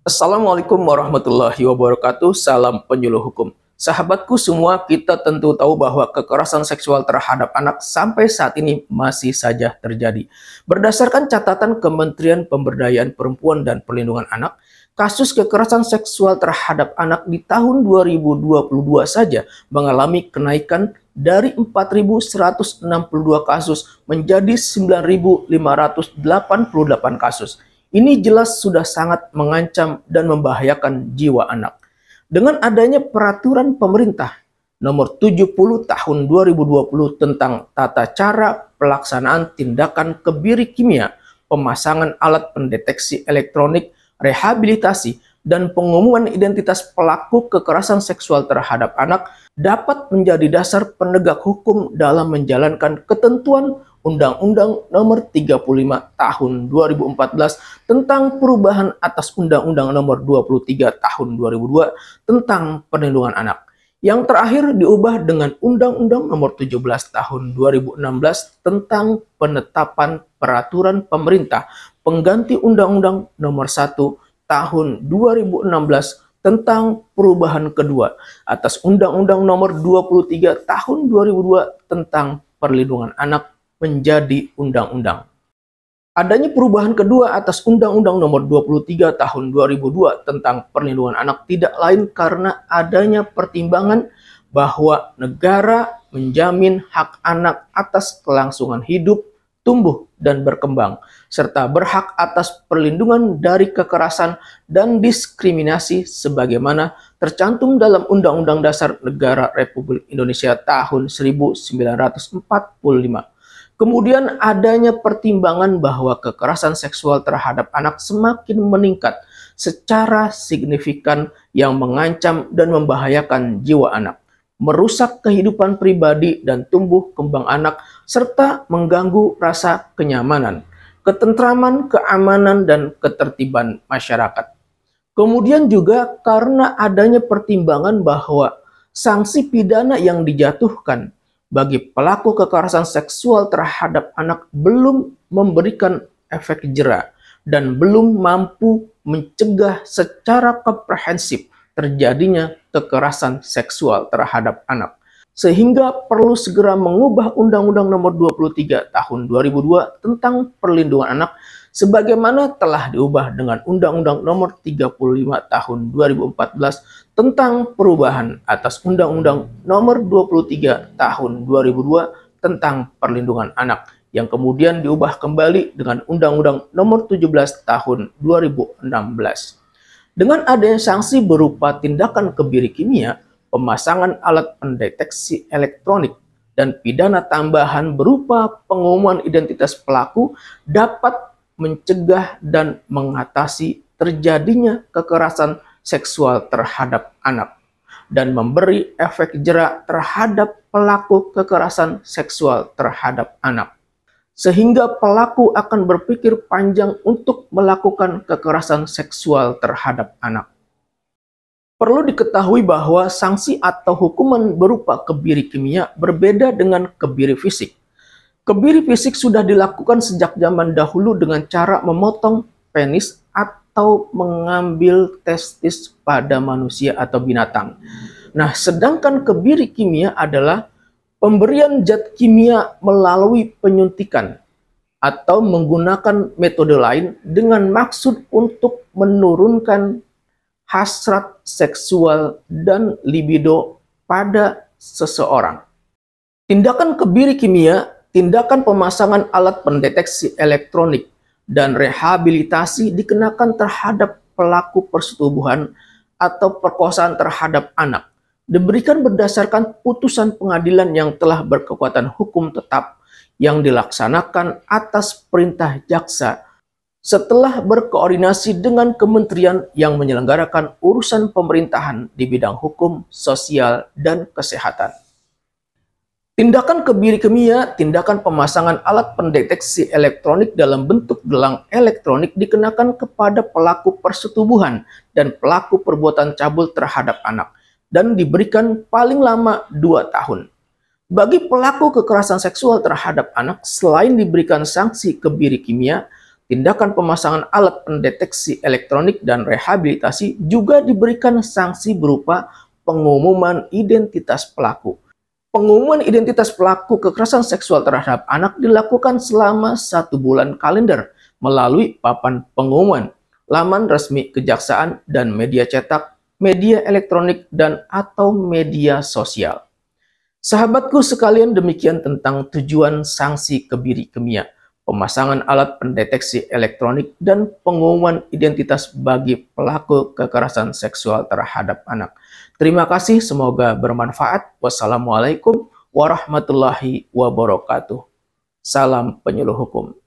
Assalamualaikum warahmatullahi wabarakatuh. Salam penyuluh hukum. Sahabatku semua, kita tentu tahu bahwa kekerasan seksual terhadap anak sampai saat ini masih saja terjadi. Berdasarkan catatan Kementerian Pemberdayaan Perempuan dan Perlindungan Anak, kasus kekerasan seksual terhadap anak di tahun 2022 saja mengalami kenaikan dari 4.162 kasus menjadi 9.588 kasus. Ini jelas sudah sangat mengancam dan membahayakan jiwa anak. Dengan adanya peraturan pemerintah nomor 70 tahun 2020 tentang tata cara pelaksanaan tindakan kebiri kimia, pemasangan alat pendeteksi elektronik, rehabilitasi, dan pengumuman identitas pelaku kekerasan seksual terhadap anak dapat menjadi dasar penegak hukum dalam menjalankan ketentuan Undang-Undang Nomor 35 Tahun 2014 tentang perubahan atas Undang-Undang Nomor 23 Tahun 2002 tentang perlindungan anak. Yang terakhir diubah dengan Undang-Undang Nomor 17 Tahun 2016 tentang penetapan peraturan pemerintah pengganti Undang-Undang Nomor 1 Tahun 2016 tentang perubahan kedua atas Undang-Undang Nomor 23 Tahun 2002 tentang perlindungan anak menjadi undang-undang. Adanya perubahan kedua atas Undang-Undang Nomor 23 Tahun 2002 tentang perlindungan anak tidak lain karena adanya pertimbangan bahwa negara menjamin hak anak atas kelangsungan hidup, tumbuh, dan berkembang, serta berhak atas perlindungan dari kekerasan dan diskriminasi sebagaimana tercantum dalam Undang-Undang Dasar Negara Republik Indonesia tahun 1945. Kemudian adanya pertimbangan bahwa kekerasan seksual terhadap anak semakin meningkat secara signifikan yang mengancam dan membahayakan jiwa anak, merusak kehidupan pribadi dan tumbuh kembang anak, serta mengganggu rasa kenyamanan, ketentraman, keamanan, dan ketertiban masyarakat. Kemudian juga karena adanya pertimbangan bahwa sanksi pidana yang dijatuhkan bagi pelaku kekerasan seksual terhadap anak belum memberikan efek jera dan belum mampu mencegah secara komprehensif terjadinya kekerasan seksual terhadap anak. Sehingga perlu segera mengubah Undang-Undang Nomor 23 Tahun 2002 tentang perlindungan anak sebagaimana telah diubah dengan Undang-Undang Nomor 35 Tahun 2014 tentang perubahan atas Undang-Undang Nomor 23 Tahun 2002 tentang perlindungan anak yang kemudian diubah kembali dengan Undang-Undang Nomor 17 Tahun 2016. Dengan adanya sanksi berupa tindakan kebiri kimia, pemasangan alat pendeteksi elektronik, dan pidana tambahan berupa pengumuman identitas pelaku dapat mencegah dan mengatasi terjadinya kekerasan seksual terhadap anak dan memberi efek jera terhadap pelaku kekerasan seksual terhadap anak. Sehingga pelaku akan berpikir panjang untuk melakukan kekerasan seksual terhadap anak. Perlu diketahui bahwa sanksi atau hukuman berupa kebiri kimia berbeda dengan kebiri fisik. Kebiri fisik sudah dilakukan sejak zaman dahulu dengan cara memotong penis atau mengambil testis pada manusia atau binatang. Nah, sedangkan kebiri kimia adalah pemberian zat kimia melalui penyuntikan atau menggunakan metode lain dengan maksud untuk menurunkan hasrat seksual dan libido pada seseorang. Tindakan kebiri kimia, tindakan pemasangan alat pendeteksi elektronik, dan rehabilitasi dikenakan terhadap pelaku persetubuhan atau perkosaan terhadap anak, diberikan berdasarkan putusan pengadilan yang telah berkekuatan hukum tetap yang dilaksanakan atas perintah jaksa setelah berkoordinasi dengan kementerian yang menyelenggarakan urusan pemerintahan di bidang hukum, sosial, dan kesehatan. Tindakan kebiri kimia, tindakan pemasangan alat pendeteksi elektronik dalam bentuk gelang elektronik dikenakan kepada pelaku persetubuhan dan pelaku perbuatan cabul terhadap anak dan diberikan paling lama 2 tahun. Bagi pelaku kekerasan seksual terhadap anak, selain diberikan sanksi kebiri kimia, Tindakan pemasangan alat pendeteksi elektronik dan rehabilitasi juga diberikan sanksi berupa pengumuman identitas pelaku. Pengumuman identitas pelaku kekerasan seksual terhadap anak dilakukan selama 1 bulan kalender melalui papan pengumuman, laman resmi kejaksaan, dan media cetak, media elektronik, dan atau media sosial. Sahabatku sekalian, demikian tentang tujuan sanksi kebiri kimia, pemasangan alat pendeteksi elektronik, dan pengumuman identitas bagi pelaku kekerasan seksual terhadap anak. Terima kasih, semoga bermanfaat. Wassalamualaikum warahmatullahi wabarakatuh. Salam penyuluh hukum.